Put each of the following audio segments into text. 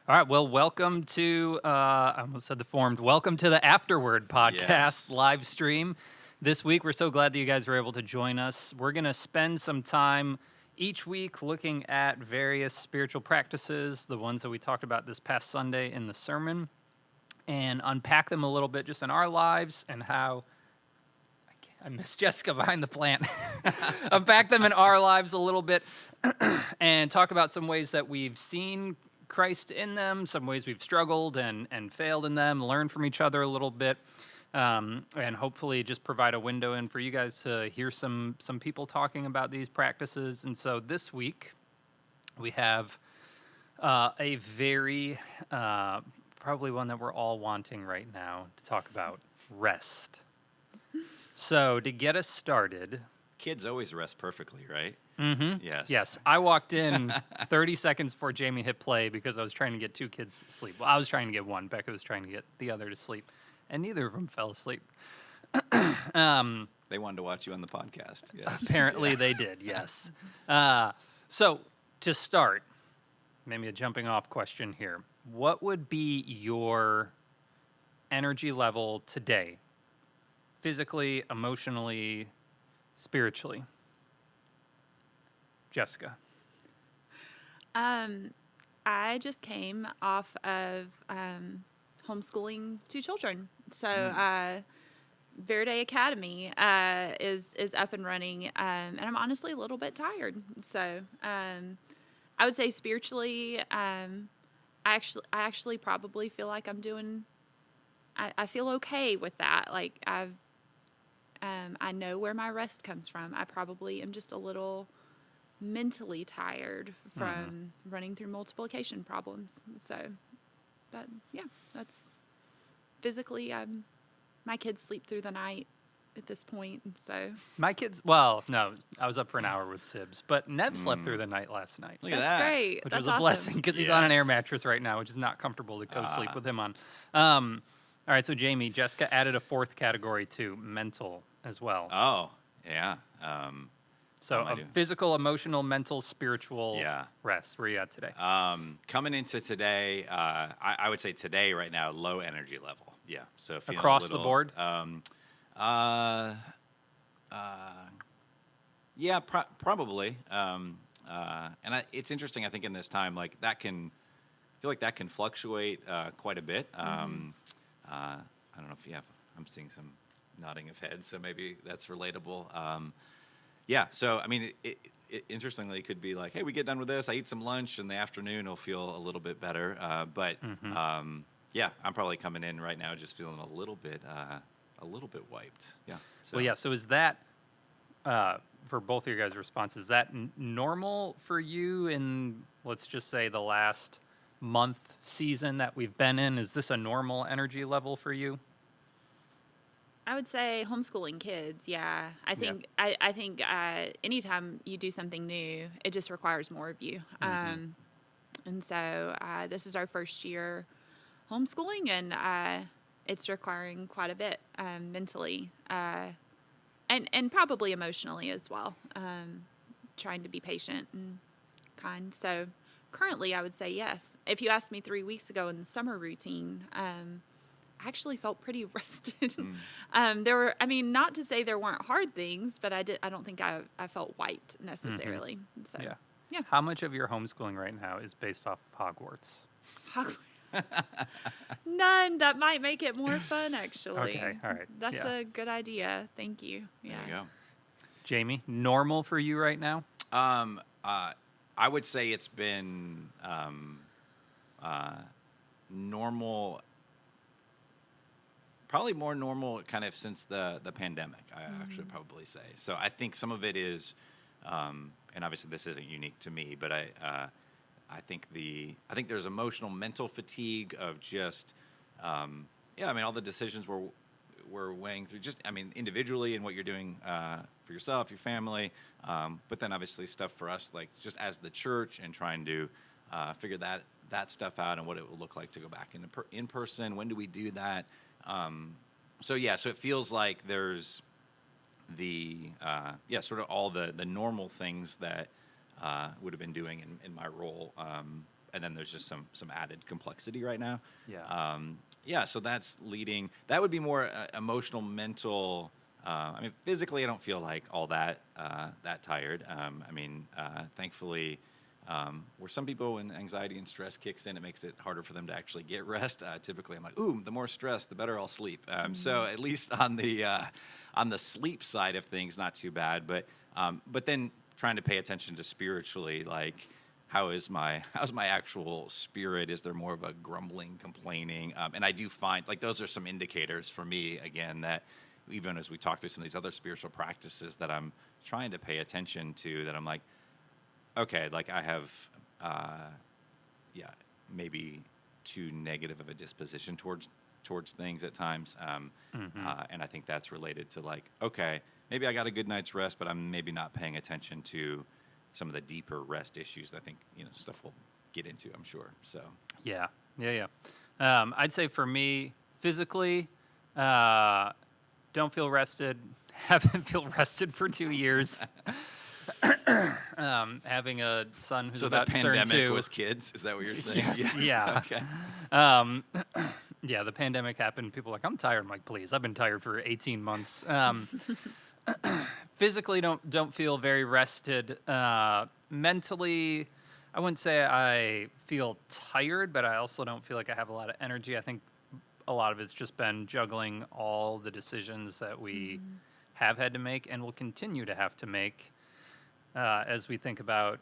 All right. Well, welcome to, I almost said the formed, welcome to the Afterword podcast Yes. live stream. This week, we're so glad that you guys were able to join us. We're going to spend some time each week looking at various spiritual practices, the ones that we talked about this past Sunday in the sermon, and unpack them a little bit just in our lives and how. I miss Jessica behind the plant. Unpack them in our lives a little bit and talk about some ways that we've seen Christ in them, some ways we've struggled and failed in them, learn from each other a little bit, and hopefully just provide a window in for you guys to hear some people talking about these practices. And so this week we have a very, probably one that we're all wanting right now to talk about, rest. So to get us started, Kids always rest perfectly, right? mm-hmm. Yes. Yes, I walked in 30 seconds before Jamie hit play because I was trying to get two kids to sleep. Well, I was trying to get one. Becca was trying to get the other to sleep, and neither of them fell asleep. They wanted to watch you on the podcast. Yes. Apparently they did, yes. So to start, maybe a jumping off question here. What would be your energy level today? Physically, emotionally, spiritually? Jessica. I just came off of homeschooling two children. So Verde Academy is up and running, and I'm honestly a little bit tired. So I would say spiritually, I actually probably feel like I'm doing. I feel okay with that. Like I know where my rest comes from. I probably am just a little mentally tired from running through multiplication problems. So, but yeah, that's physically. My kids sleep through the night at this point, so My kids, well, no, I was up for an hour with Sibs, but Neb slept through the night last night, Look at that's that. great. which That's was a awesome. blessing because he's on an air Yes. mattress right now, which is not comfortable to co-sleep Ah. with him on. All right, so Jamie, Jessica added a fourth category too, mental as well. Oh, yeah. So am I a doing? physical, emotional, mental, spiritual Yeah. rest. Where are you at today? Coming into today, I would say today, right now, low energy level. Yeah. So feeling Across a the little, board? Yeah, probably. It's interesting. I think in this time, like that can, I feel like that can fluctuate quite a bit. I don't know if you have. I'm seeing some nodding of heads, so maybe that's relatable. Yeah. So I mean, it interestingly, it could be like, hey, we get done with this. I eat some lunch in the afternoon. I'll feel a little bit better. Yeah, I'm probably coming in right now, just feeling a little bit wiped. Yeah. So. Well, yeah. So is that for both of your guys' responses? Is that normal for you in, let's just say, the last month season that we've been in? Is this a normal energy level for you? I would say homeschooling kids. Yeah, I think anytime you do something new, it just requires more of you. And so this is our first year homeschooling, and it's requiring quite a bit mentally and probably emotionally as well. Trying to be patient and kind. So currently, I would say yes. If you asked me 3 weeks ago in the summer routine, I actually felt pretty rested. There were, I mean, not to say there weren't hard things, but I don't think I felt wiped necessarily. So yeah. How much of your homeschooling right now is based off of Hogwarts? None. That might make it more fun, actually. Okay, all right. That's Yeah. a good idea. Thank you. Yeah. There you go. Jamie, normal for you right now? I would say it's been normal, probably more normal kind of since the pandemic, I actually probably say. So I think some of it is, and obviously this isn't unique to me, but I think there's emotional, mental fatigue of just, I mean, all the decisions we're weighing through, just, I mean, individually and what you're doing for yourself, your family, but then obviously stuff for us, like just as the church and trying to figure that stuff out and what it will look like to go back in person. When do we do that? So it feels like there's the sort of all the normal things that would have been doing in my role and then there's just some added complexity right now. Yeah. Yeah, so that's leading. That would be more emotional, mental. I mean, physically, I don't feel like all that tired. Thankfully, where some people, when anxiety and stress kicks in, it makes it harder for them to actually get rest. Typically, I'm like, ooh, the more stress, the better I'll sleep. So at least on the sleep side of things, not too bad. But then trying to pay attention to spiritually, like, how's my actual spirit? Is there more of a grumbling, complaining? And I do find, like, those are some indicators for me, again, that even as we talk through some of these other spiritual practices that I'm trying to pay attention to, that I'm like, okay, like I have, maybe too negative of a disposition towards things at times. And I think that's related to, like, okay, maybe I got a good night's rest, but I'm maybe not paying attention to some of the deeper rest issues that I think, stuff we'll get into, I'm sure. So Yeah. I'd say for me, physically, don't feel rested. Haven't feel rested for 2 years. Having a son who's so the about to turn pandemic 2. was kids. Is that what you're saying? Yes, yeah. Okay. Yeah, the pandemic happened. People are like, I'm tired. I'm like, please, I've been tired for 18 months. Physically, don't feel very rested. Mentally, I wouldn't say I feel tired, but I also don't feel like I have a lot of energy. I think a lot of it's just been juggling all the decisions that we have had to make and will continue to have to make as we think about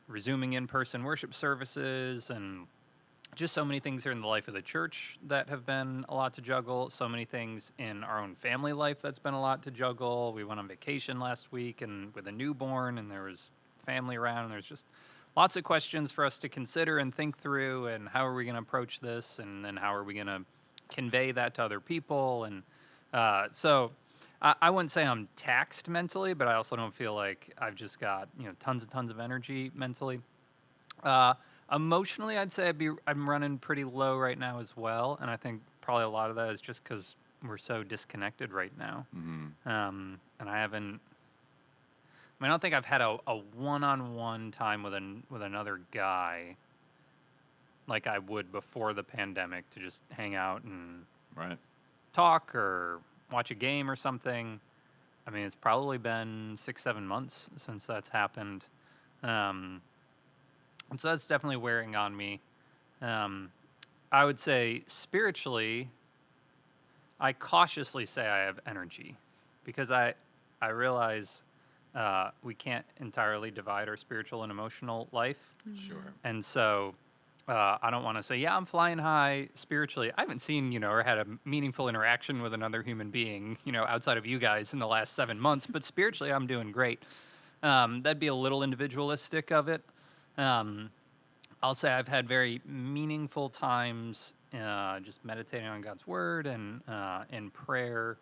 resuming in-person worship services, and just so many things here in the life of the church that have been a lot to juggle, so many things in our own family life that's been a lot to juggle. We went on vacation last week and with a newborn, and there was family around, and there's just lots of questions for us to consider and think through, and how are we going to approach this, and then how are we going to convey that to other people. And so I wouldn't say I'm taxed mentally, but I also don't feel like I've just got tons and tons of energy mentally. Emotionally, I'd say I'm running pretty low right now as well, and I think probably a lot of that is just because we're so disconnected right now. And I haven't. I don't think I've had a one-on-one time with another guy like I would before the pandemic, to just hang out and Right. talk or watch a game or something. I mean, it's probably been 6-7 months since that's happened. And so that's definitely wearing on me. I would say spiritually, I cautiously say I have energy, because I realize we can't entirely divide our spiritual and emotional life. Sure. And so I don't want to say, yeah, I'm flying high spiritually. I haven't seen, or had a meaningful interaction with another human being, outside of you guys in the last 7 months. But spiritually, I'm doing great. That'd be a little individualistic of it. I'll say I've had very meaningful times just meditating on God's word and in prayer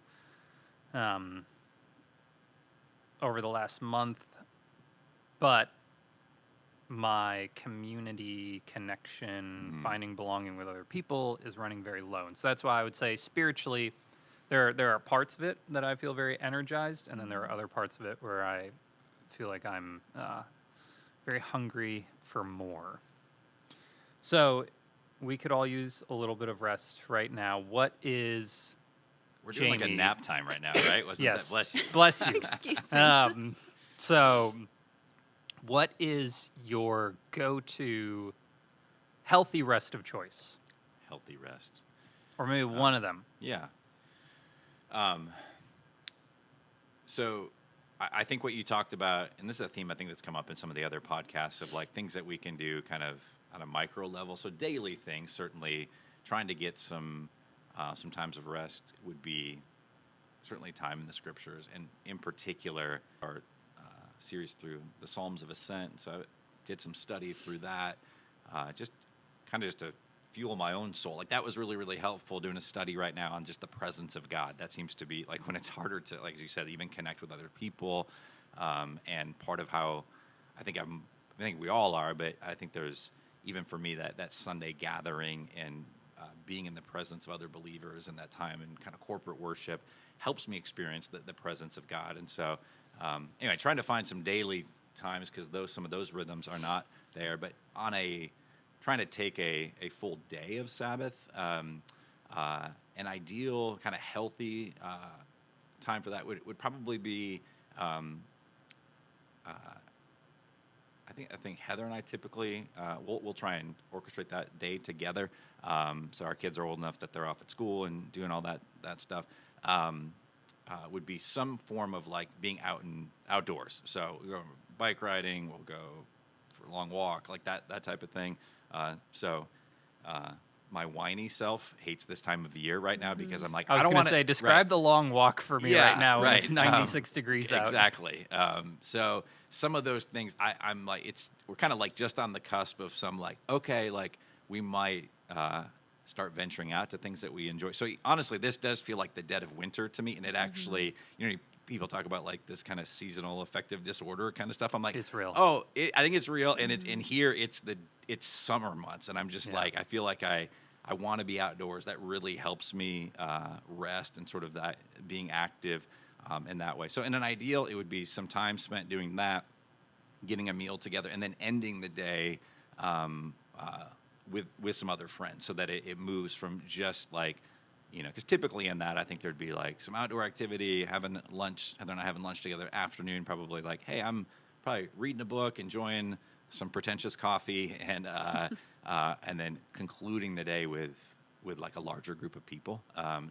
over the last month. But my community connection, finding belonging with other people, is running very low. And so that's why I would say spiritually, there are parts of it that I feel very energized, and then there are other parts of it where I feel like I'm very hungry for more. So we could all use a little bit of rest right now. What is We're doing like a Jamie? nap time right now, right? Wasn't Yes. that? Bless you. Bless you. Excuse me. So what is your go-to healthy rest of choice? Healthy rest. Or maybe one of them. Yeah. So I think what you talked about, and this is a theme I think that's come up in some of the other podcasts, of like things that we can do kind of on a micro level. So daily things, certainly trying to get some times of rest would be certainly time in the scriptures, and in particular our series through the Psalms of Ascent. So I did some study through that, just to fuel my own soul. Like that was really, really helpful, doing a study right now on just the presence of God. That seems to be like when it's harder to, like as you said, even connect with other people. And part of how I think we all are, but I think there's, even for me, that Sunday gathering and being in the presence of other believers in that time and kind of corporate worship helps me experience the presence of God. And so anyway, trying to find some daily times, because some of those rhythms are not there. But on a trying to take a full day of Sabbath. An ideal kind of healthy time for that would probably be. I think Heather and I typically we'll try and orchestrate that day together. So our kids are old enough that they're off at school and doing all that stuff. Would be some form of like being outdoors. So we go bike riding. We'll go for a long walk, like that type of thing. My whiny self hates this time of year right now because I'm like, I was don't going want to say, describe the long walk for me right now when it's 96 degrees out. Exactly. So some of those things, I'm like, we're kind of like just on the cusp of some like, okay, like we might start venturing out to things that we enjoy. So honestly, this does feel like the dead of winter to me, and it actually, people talk about like this kind of seasonal affective disorder kind of stuff. I'm like, It's real. Oh, I think it's real, and it's in here. It's summer months, and I'm just like, I feel like I want to be outdoors. That really helps me rest and sort of that being active in that way. So in an ideal, it would be some time spent doing that, getting a meal together, and then ending the day with some other friends, so that it moves from just like, because typically in that, I think there'd be like some outdoor activity, having lunch, Heather and I having lunch together, afternoon, probably like, hey, I'm probably reading a book, enjoying some pretentious coffee, and then concluding the day with like a larger group of people.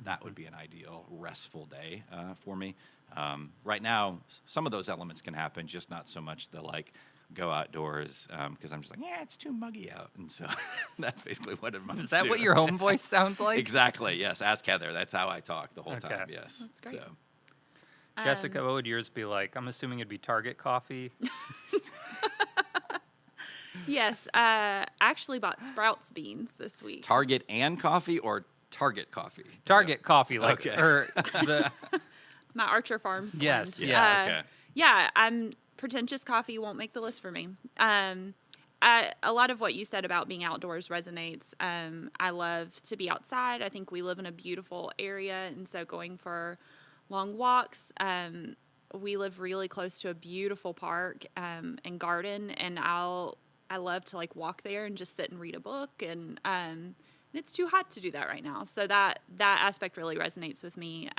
That would be an ideal restful day for me. Right now, some of those elements can happen, just not so much the like go outdoors, because I'm just like, yeah, it's too muggy out, and so that's basically what it amounts to. Is that what your home voice sounds like? Exactly. Yes. Ask Heather. That's how I talk the whole Okay. time. Yes. That's great. So. Jessica, what would yours be like? I'm assuming it'd be Target coffee. Yes, I actually bought Sprouts beans this week. Target and coffee, or Target coffee? Target coffee, like, Okay. or the My Archer Farms blend. Yes, yeah. Okay. Yeah, pretentious coffee won't make the list for me. A lot of what you said about being outdoors resonates. I love to be outside. I think we live in a beautiful area, and so going for long walks. We live really close to a beautiful park and garden, and I love to like walk there and just sit and read a book, and it's too hot to do that right now. So that aspect really resonates with me.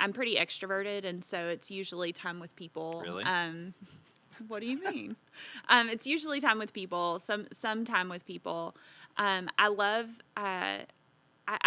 I'm pretty extroverted, and so it's usually time with people. Really? What do you mean? It's usually time with people, some time with people. I love, I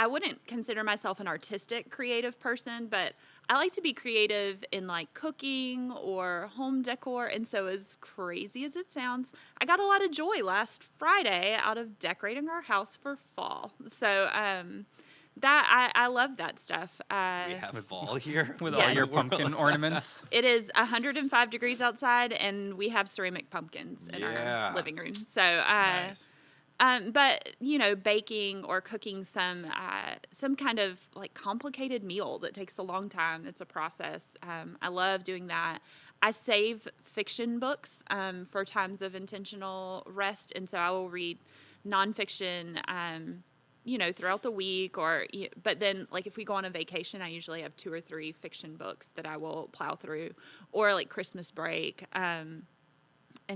wouldn't consider myself an artistic, creative person, but I like to be creative in like cooking or home decor. And so as crazy as it sounds, I got a lot of joy last Friday out of decorating our house for fall. So, I love that stuff. We have fall here with Yes. all your pumpkin ornaments. It is 105 degrees outside, and we have ceramic pumpkins in Yeah. our living room. So, Nice. but baking or cooking some kind of like complicated meal that takes a long time. It's a process. I love doing that. I save fiction books for times of intentional rest, and so I will read nonfiction. Throughout the week, but then like if we go on a vacation, I usually have 2 or 3 fiction books that I will plow through, or like Christmas break. And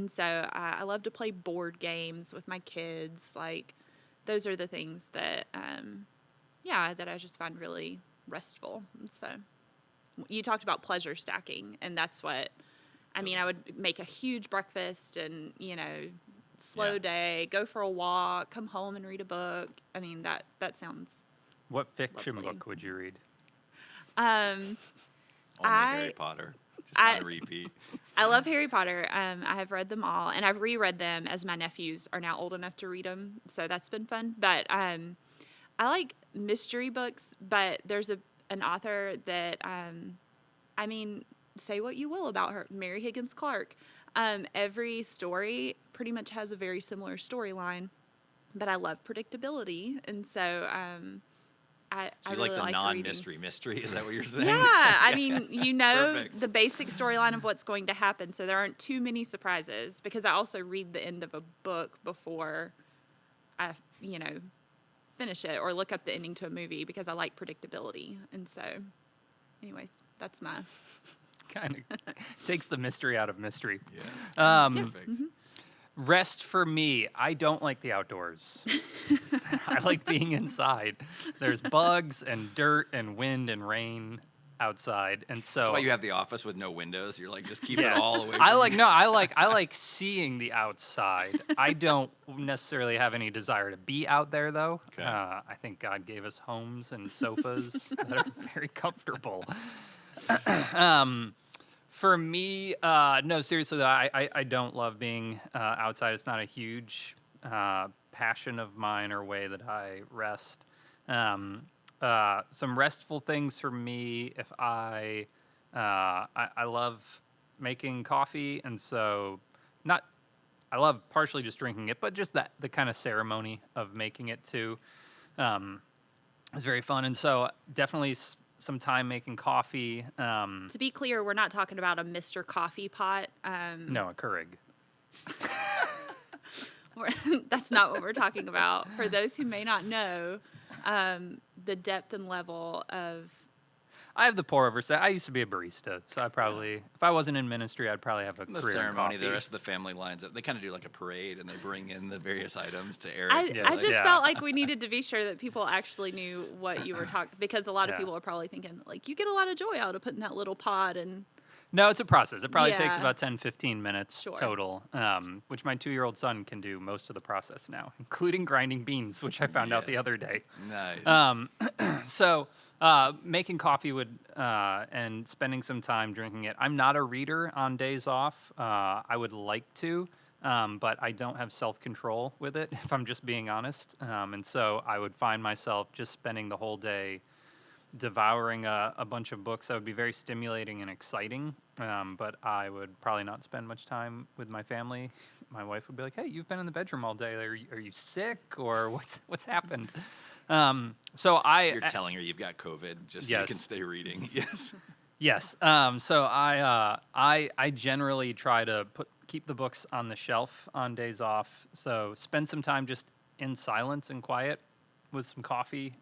so I love to play board games with my kids. Like those are the things that, that I just find really restful. So you talked about pleasure stacking, and that's what, I would make a huge breakfast and, slow day, go for a walk, come home and read a book. That sounds What fiction lovely. book would you read? Um, Only I- Harry Potter. Just I- on repeat. I love Harry Potter. I have read them all, and I've reread them as my nephews are now old enough to read them, so that's been fun. But I like mystery books, but there's an author that, say what you will about her, Mary Higgins Clark. Every story pretty much has a very similar storyline, but I love predictability, and so I So you really like the like non-mystery mystery? Is that what you're saying? Yeah, Perfect. the basic storyline of what's going to happen, so there aren't too many surprises, because I also read the end of a book before I, finish it, or look up the ending to a movie, because I like predictability. And so, anyways, that's my kind of takes the mystery out of mystery. Yes. Perfect. Rest for me, I don't like the outdoors. I like being inside. There's bugs and dirt and wind and rain outside, and so That's why you have the office with no windows. You're like, just keep it yes. all away. I from like you. no, I like seeing the outside. I don't necessarily have any desire to be out there though. Okay. I think God gave us homes and sofas that are very comfortable. For me, no, seriously though, I don't love being outside. It's not a huge passion of mine or way that I rest. Some restful things for me, if I love making coffee, and so not I love partially just drinking it, but just the kind of ceremony of making it too is very fun. And so definitely some time making coffee. To be clear, we're not talking about a Mr. Coffee pot. No, a Keurig. That's not what we're talking about. For those who may not know, the depth and level of I have the pour over set. I used to be a barista, so I probably, if I wasn't in ministry, I'd probably have a The career in ceremony, coffee. the rest of the family lines up. They kind of do like a parade, and they bring in the various items to Eric. I Yes. just Yeah. felt like we needed to be sure that people actually knew what you were talking, because a lot of Yeah. people are probably thinking, like, you get a lot of joy out of putting that little pod and No, it's a process. It probably takes Yeah. about 10, 15 minutes Sure. total, which my 2-year-old son can do most of the process now, including grinding beans, which I found out the Yes. other day. Nice. So making coffee would and spending some time drinking it. I'm not a reader on days off. I would like to, but I don't have self-control with it, if I'm just being honest. And so I would find myself just spending the whole day devouring a bunch of books. That would be very stimulating and exciting, but I would probably not spend much time with my family. My wife would be like, "Hey, you've been in the bedroom all day. Are you sick, or what's happened?" So You're telling her you've got COVID just so you can Yes. stay reading. Yes. Yes. So I generally try to keep the books on the shelf on days off. So spend some time just in silence and quiet with some coffee.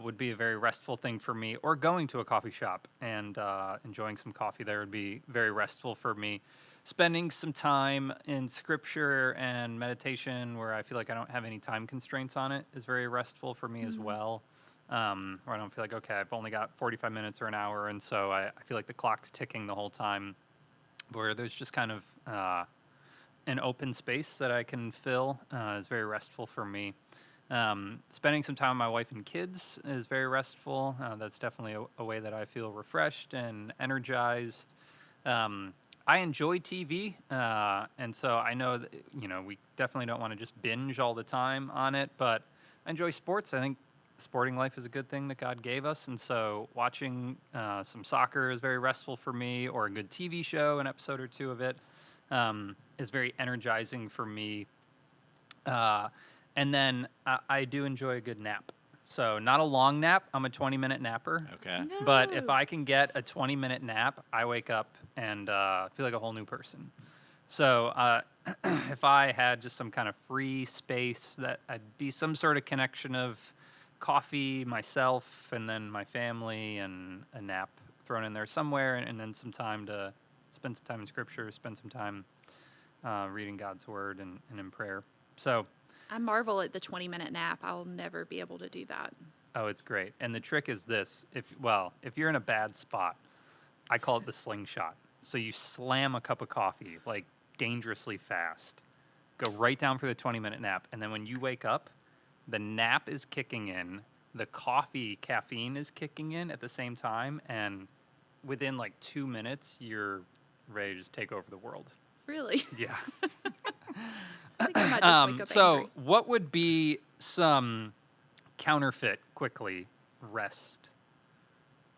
Would be a very restful thing for me, or going to a coffee shop and enjoying some coffee there would be very restful for me. Spending some time in scripture and meditation where I feel like I don't have any time constraints on it is very restful for me as well. Where I don't feel like, okay, I've only got 45 minutes or an hour, and so I feel like the clock's ticking the whole time, where there's just kind of an open space that I can fill is very restful for me. Spending some time with my wife and kids is very restful. That's definitely a way that I feel refreshed and energized. I enjoy TV, and so I know that, we definitely don't want to just binge all the time on it, but I enjoy sports. I think sporting life is a good thing that God gave us, and so watching some soccer is very restful for me, or a good TV show, an episode or two of it, is very energizing for me. And then I do enjoy a good nap. So not a long nap. I'm a 20-minute napper. Okay. No. But if I can get a 20-minute nap, I wake up and feel like a whole new person. So if I had just some kind of free space, that I'd be some sort of connection of coffee, myself, and then my family, and a nap thrown in there somewhere, and then some time to spend some time in scripture, spend some time reading God's word and in prayer. So, I marvel at the 20-minute nap. I'll never be able to do that. oh, it's great. And the trick is this. If you're in a bad spot, I call it the slingshot. So you slam a cup of coffee, like dangerously fast, go right down for the 20-minute nap. And then when you wake up, the nap is kicking in, the caffeine is kicking in at the same time. And within like 2 minutes, you're ready to just take over the world. Really? Yeah. I think I might just wake up So angry. what would be some counterfeit, quickly, rest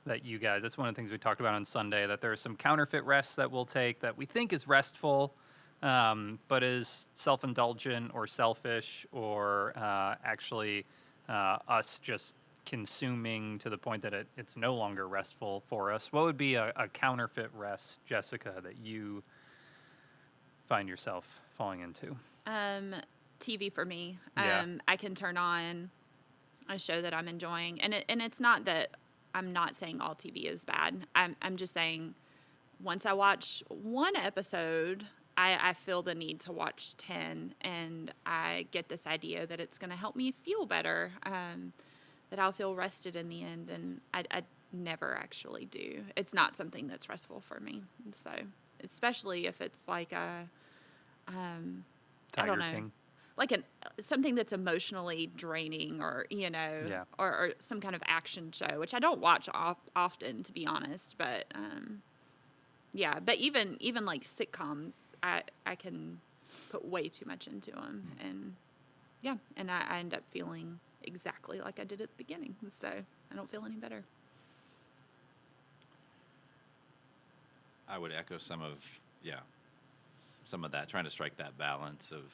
that you guys, that's one of the things we talked about on Sunday, that there are some counterfeit rests that we'll take that we think is restful, but is self-indulgent or selfish, or actually us just consuming to the point that it's no longer restful for us. What would be a counterfeit rest, Jessica, that you find yourself falling into? TV for me. Yeah. I can turn on a show that I'm enjoying, and it's not that I'm not saying all TV is bad. I'm just saying once I watch one episode, I feel the need to watch 10, and I get this idea that it's going to help me feel better, that I'll feel rested in the end, and I never actually do. It's not something that's restful for me. So, especially if it's like a, I Tiger don't know, King. like something that's emotionally draining, or Yeah. or some kind of action show, which I don't watch often, to be honest. But yeah, but even like sitcoms, I can put way too much into them, and yeah, and I end up feeling exactly like I did at the beginning. So I don't feel any better. I would echo some of that, trying to strike that balance of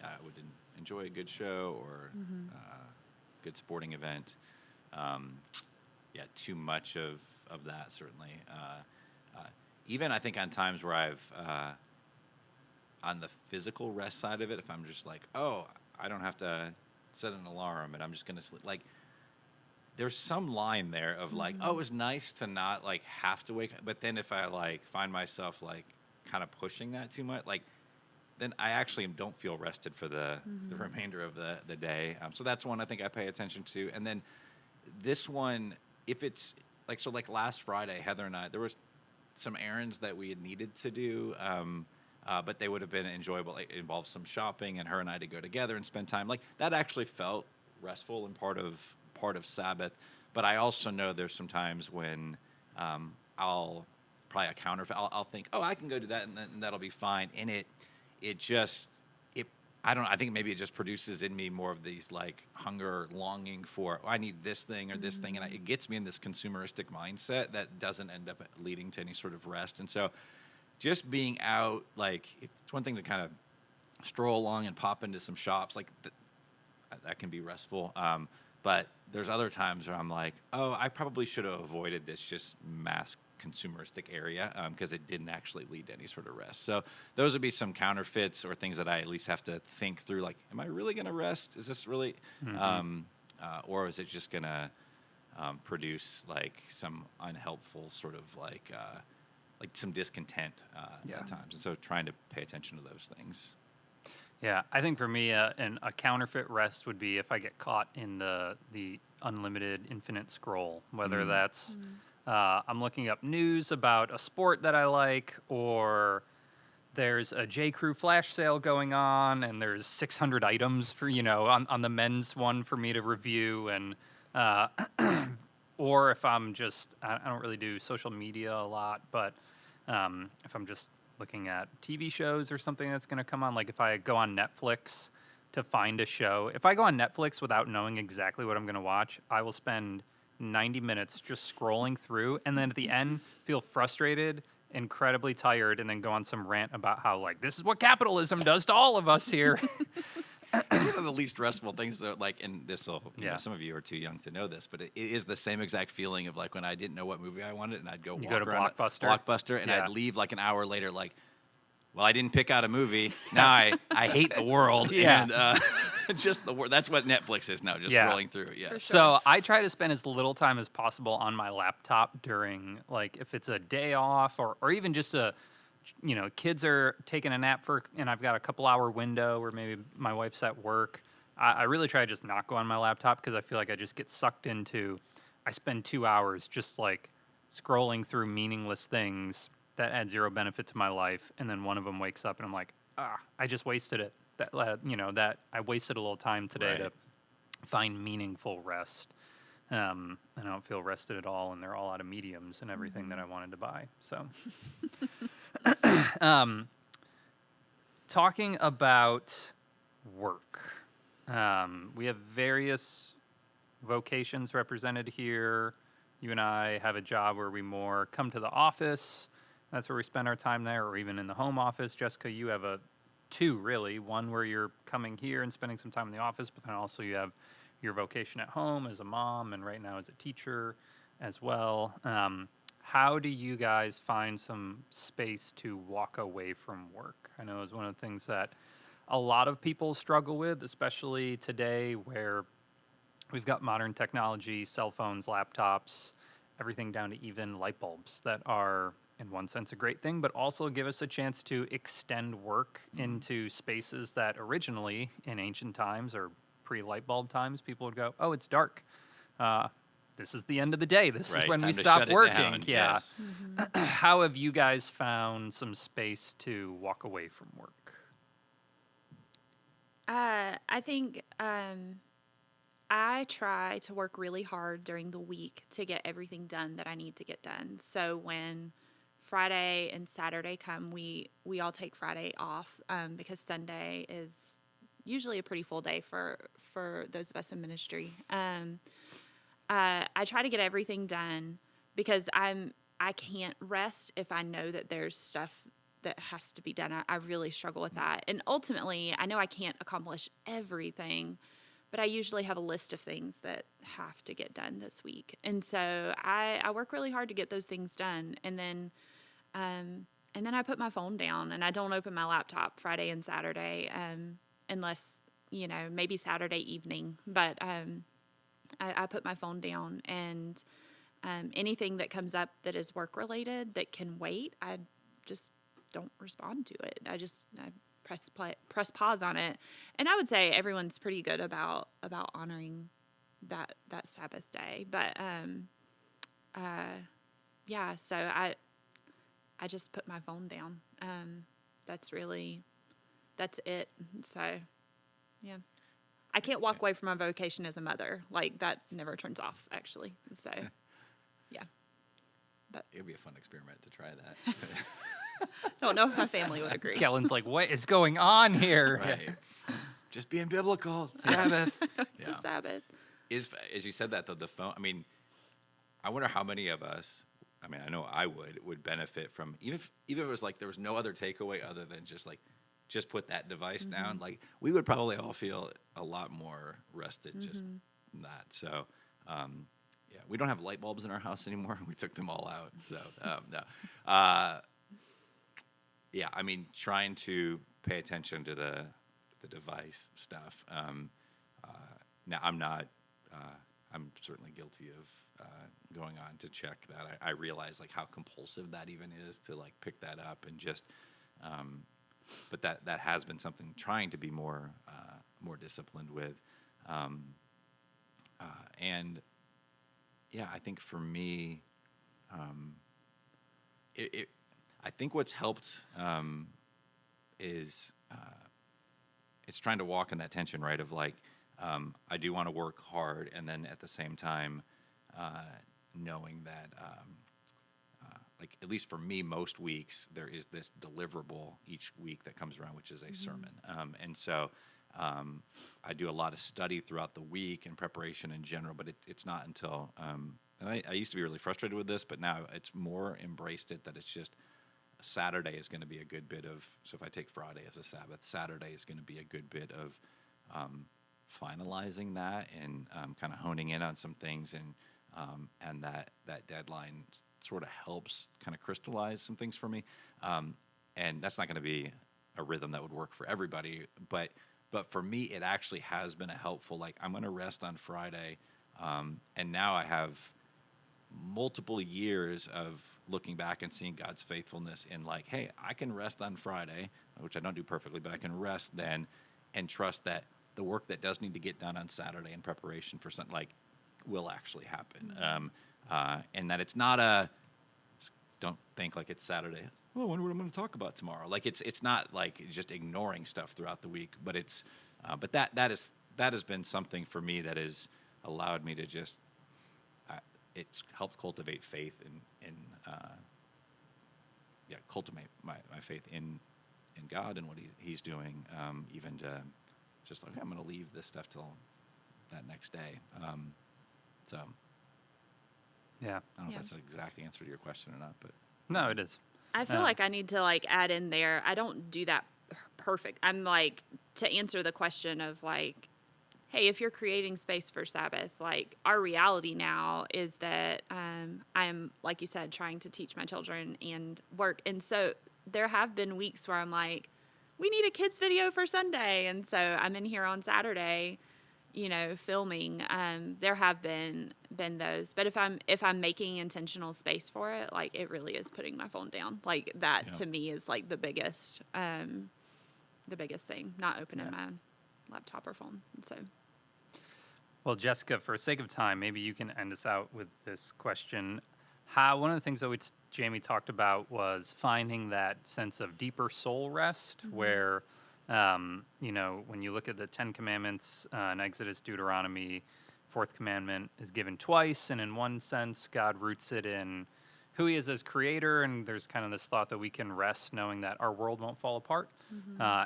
I would enjoy a good show or good sporting event. Too much of that certainly. Even I think on times where I've on the physical rest side of it, if I'm just like, oh, I don't have to set an alarm and I'm just gonna sleep, like there's some line there of like, oh, it was nice to not like have to wake up, but then if I like find myself like kind of pushing that too much, like then I actually don't feel rested for the remainder of the day. So that's one I think I pay attention to. And then this one, if it's like, so like last Friday, Heather and I, there was some errands that we had needed to do, but they would have been enjoyable. It involved some shopping, and her and I to go together and spend time. Like that actually felt restful and part of Sabbath. But I also know there's some times when I'll probably a counterfeit. I'll think, oh, I can go do that, and that'll be fine. And it just I don't know. I think maybe it just produces in me more of these like hunger, longing for, oh, I need this thing or this thing, and it gets me in this consumeristic mindset that doesn't end up leading to any sort of rest. And so, just being out, like it's one thing to kind of stroll along and pop into some shops, like that can be restful. But there's other times where I'm like, oh, I probably should have avoided this just mass consumeristic area because it didn't actually lead to any sort of rest. So those would be some counterfeits or things that I at least have to think through. Like, am I really going to rest? Is this really, or is it just going to produce like some unhelpful sort of like some discontent at times? And so trying to pay attention to those things. Yeah, I think for me, a counterfeit rest would be if I get caught in the unlimited infinite scroll, whether that's I'm looking up news about a sport that I like, or there's a J. Crew flash sale going on, and there's 600 items for, on the men's one for me to review, and or if I'm just, I don't really do social media a lot, but if I'm just looking at TV shows or something that's going to come on, like if I go on Netflix to find a show, if I go on Netflix without knowing exactly what I'm going to watch, I will spend 90 minutes just scrolling through, and then at the end feel frustrated, incredibly tired, and then go on some rant about how like this is what capitalism does to all of us here. It's one of the least restful things, though. Like, and this will, some of you are too young to know this, but it is the same exact feeling of like when I didn't know what movie I wanted, and I'd go You walk go to around Blockbuster, and I'd leave like an hour later, like, well, I didn't pick out a movie. Now I hate the world. Yeah. And just the world. That's what Netflix is now, just scrolling through. Yeah. For sure. So I try to spend as little time as possible on my laptop during, like, if it's a day off or even just kids are taking a nap and I've got a couple hour window where maybe my wife's at work. I really try to just not go on my laptop because I feel like I just get sucked into, I spend 2 hours just like scrolling through meaningless things that add zero benefit to my life. And then one of them wakes up and I'm like, I just wasted it. That I wasted a little time today to find meaningful rest. And I don't feel rested at all, and they're all out of mediums and everything that I wanted to buy. So, talking about work, we have various vocations represented here. You and I have a job where we more come to the office. That's where we spend our time there, or even in the home office. Jessica, you have two, really. One where you're coming here and spending some time in the office, but then also you have your vocation at home as a mom and right now as a teacher as well. How do you guys find some space to walk away from work? I know it's one of the things that a lot of people struggle with, especially today where we've got modern technology, cell phones, laptops, everything down to even light bulbs that are, in one sense, a great thing, but also give us a chance to extend work into spaces that originally, in ancient times or pre-light bulb times, people would go, "Oh, it's dark. This is the end of the day. This is Right. when we Time to stop shut it working." down. Yeah. Yes. How have you guys found some space to walk away from work? I think I try to work really hard during the week to get everything done that I need to get done. So when Friday and Saturday come, we all take Friday off because Sunday is usually a pretty full day for those of us in ministry. I try to get everything done because I can't rest if I know that there's stuff that has to be done. I really struggle with that. And ultimately, I know I can't accomplish everything, but I usually have a list of things that have to get done this week. And so I work really hard to get those things done. And then I put my phone down and I don't open my laptop Friday and Saturday unless, maybe Saturday evening. But I put my phone down, and anything that comes up that is work related that can wait, I just don't respond to it. I press pause on it, and I would say everyone's pretty good about honoring that Sabbath day. But yeah, so I just put my phone down. That's it. So yeah. I can't walk away from my vocation as a mother. Like, that never turns off, actually. So, yeah. But It would be a fun experiment to try that. I don't know if my family would agree. Kellen's like, "What is going on here?" Right. Just being biblical. Sabbath. It's a Sabbath. As you said that, though, the phone, I mean, I wonder how many of us, I mean, I know I would benefit from, even if it was like there was no other takeaway other than just put that device down. Like, we would probably all feel a lot more rested just in that. So, yeah, we don't have light bulbs in our house anymore. We took them all out. So, no. Yeah, I mean, trying to pay attention to the device stuff. Now, I'm certainly guilty of going on to check that. I realize, like, how compulsive that even is to, like, pick that up and just, but that has been something trying to be more disciplined with, and yeah, I think for me, I think what's helped is it's trying to walk in that tension, right? Of like, I do want to work hard, and then at the same time, knowing that. Like, at least for me, most weeks, there is this deliverable each week that comes around, which is a sermon. And so I do a lot of study throughout the week and preparation in general, but it's not until, and I used to be really frustrated with this, but now it's more embraced it that it's just Saturday is going to be a good bit of, so if I take Friday as a Sabbath, Saturday is going to be a good bit of finalizing that and kind of honing in on some things, and that deadline sort of helps kind of crystallize some things for me, and that's not going to be a rhythm that would work for everybody, but for me it actually has been a helpful, like, I'm going to rest on Friday, and now I have multiple years of looking back and seeing God's faithfulness in, like, hey, I can rest on Friday, which I don't do perfectly, but I can rest then and trust that the work that does need to get done on Saturday in preparation for something, like, will actually happen. And that it's not don't think like it's Saturday. Oh, I wonder what I'm going to talk about tomorrow. Like, it's not like just ignoring stuff throughout the week, but it's, but that has been something for me that has allowed me to just, it's helped cultivate faith cultivate my faith in God and what he's doing, even to just like, I'm going to leave this stuff till that next day. So, Yeah. I don't know if that's an exact answer to your question or not, but No, it is. I feel like I need to, like, add in there. I don't do that perfect. I'm like, to answer the question of, like, hey, if you're creating space for Sabbath, like, our reality now is that I'm, like you said, trying to teach my children and work. And so there have been weeks where I'm like, we need a kids video for Sunday. And so I'm in here on Saturday, filming. There have been been those. But if I'm making intentional space for it, like it really is putting my phone down. Like that Yeah. to me is like the biggest thing. Not opening Yeah. my laptop or phone. So Well, Jessica, for sake of time, maybe you can end us out with this question. One of the things that Jamie talked about was finding that sense of deeper soul rest, where, when you look at the Ten Commandments in Exodus, Deuteronomy, fourth commandment is given twice, and in one sense, God roots it in who he is as creator, and there's kind of this thought that we can rest knowing that our world won't fall apart.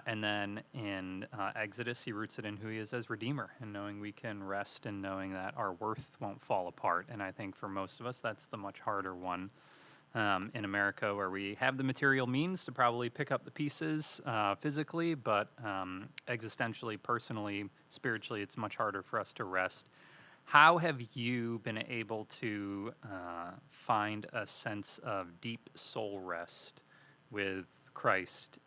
And then in Exodus, he roots it in who he is as redeemer, and knowing we can rest in knowing that our worth won't fall apart. And I think for most of us, that's the much harder one. In America, where we have the material means to probably pick up the pieces physically, but existentially, personally, spiritually, it's much harder for us to rest. How have you been able to find a sense of deep soul rest with Christ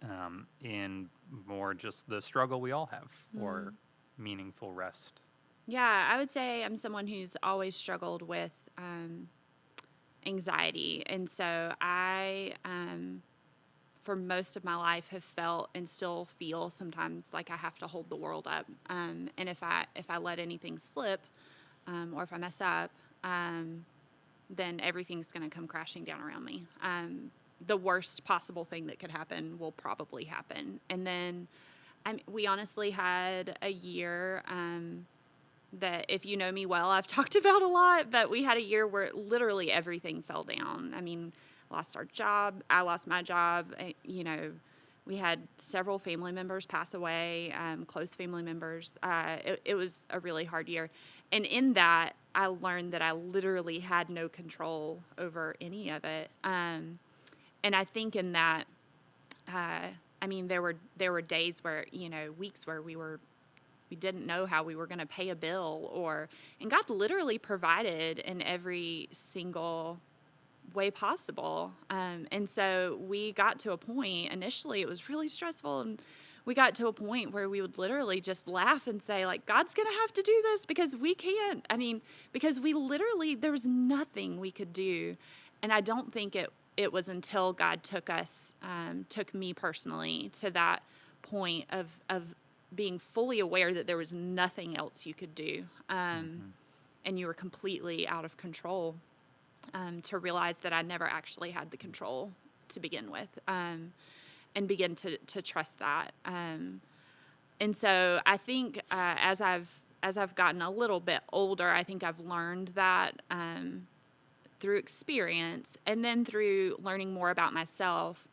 in more just the struggle we all have for meaningful rest? yeah, I would say I'm someone who's always struggled with anxiety, and so I for most of my life have felt and still feel sometimes like I have to hold the world up, and if I let anything slip, or if I mess up, then everything's going to come crashing down around me. The worst possible thing that could happen will probably happen. And then we honestly had a year that, if you know me well, I've talked about a lot, but we had a year where literally everything fell down. I mean, lost our job. I lost my job. We had several family members pass away, close family members. It was a really hard year. And in that, I learned that I literally had no control over any of it. And I think in that, there were days where, weeks where we didn't know how we were going to pay a bill, and God literally provided in every single way possible. And so we got to a point, initially it was really stressful, and we got to a point where we would literally just laugh and say, like, God's going to have to do this because we can't. Because there was nothing we could do. And I don't think it was until God took me personally to that point of being fully aware that there was nothing else you could do. And you were completely out of control, to realize that I never actually had the control to begin with. And begin to trust that. And so I think as I've gotten a little bit older, I think I've learned that through experience, and then through learning more about myself.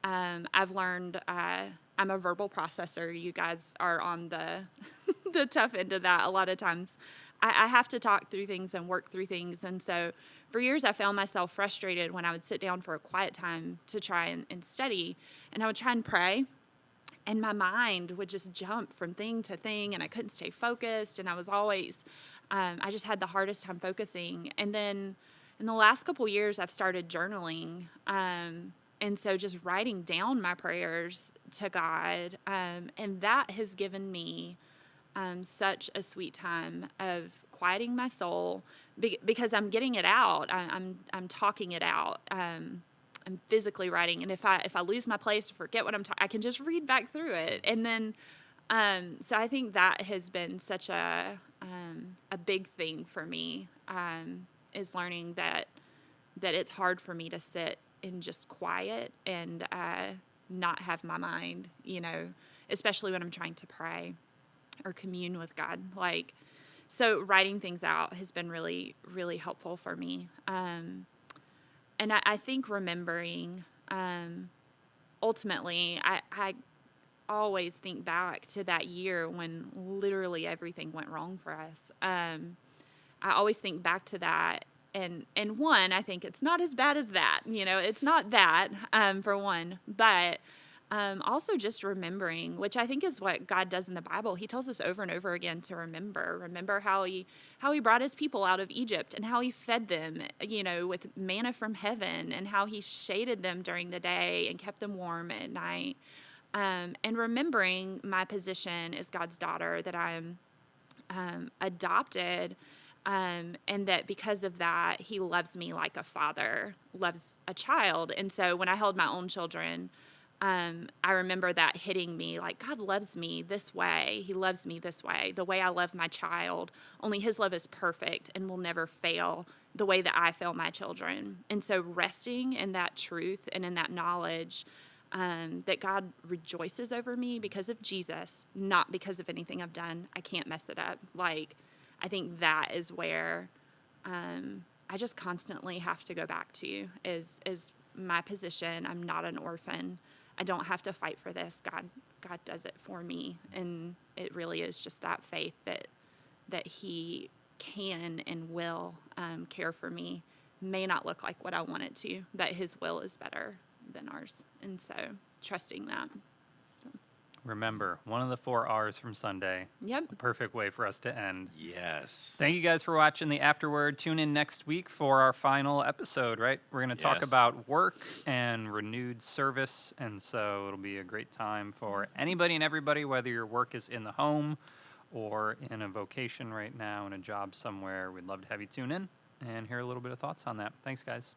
I've learned I'm a verbal processor. You guys are on the tough end of that. A lot of times I have to talk through things and work through things. And so for years, I found myself frustrated when I would sit down for a quiet time to try and study, and I would try and pray, and my mind would just jump from thing to thing, and I couldn't stay focused, and I was always, I just had the hardest time focusing. And then in the last couple years, I've started journaling, and so just writing down my prayers to God, and that has given me such a sweet time of quieting my soul, because I'm getting it out. I'm talking it out. I'm physically writing, and if I lose my place or forget what I can just read back through it. And then, so I think that has been such a big thing for me, is learning that it's hard for me to sit in just quiet and not have my mind, especially when I'm trying to pray or commune with God. So writing things out has been really, really helpful for me. And I think remembering, ultimately, I always think back to that year when literally everything went wrong for us. I always think back to that. And one, I think it's not as bad as that. It's not that, for one. But also just remembering, which I think is what God does in the Bible. He tells us over and over again to remember how he brought his people out of Egypt, and how he fed them, with manna from heaven, and how he shaded them during the day and kept them warm at night. And remembering my position as God's daughter, that I'm adopted, and that because of that, he loves me like a father loves a child. And so when I held my own children, I remember that hitting me like, God loves me this way. He loves me this way, the way I love my child. Only his love is perfect and will never fail the way that I fail my children. And so resting in that truth and in that knowledge, that God rejoices over me because of Jesus, not because of anything I've done. I can't mess it up. Like, I think that is where I just constantly have to go back to is my position. I'm not an orphan. I don't have to fight for this. God does it for me, and it really is just that faith that He can and will care for me. May not look like what I want it to, but His will is better than ours, and so trusting that. Remember, one of the 4 R's from Sunday. Yep. A perfect way for us to end. Yes. Thank you guys for watching the Afterword. Tune in next week for our final episode, right? We're going to talk Yes. about work and renewed service. And so it'll be a great time for anybody and everybody, whether your work is in the home or in a vocation right now, in a job somewhere. We'd love to have you tune in and hear a little bit of thoughts on that. Thanks, guys.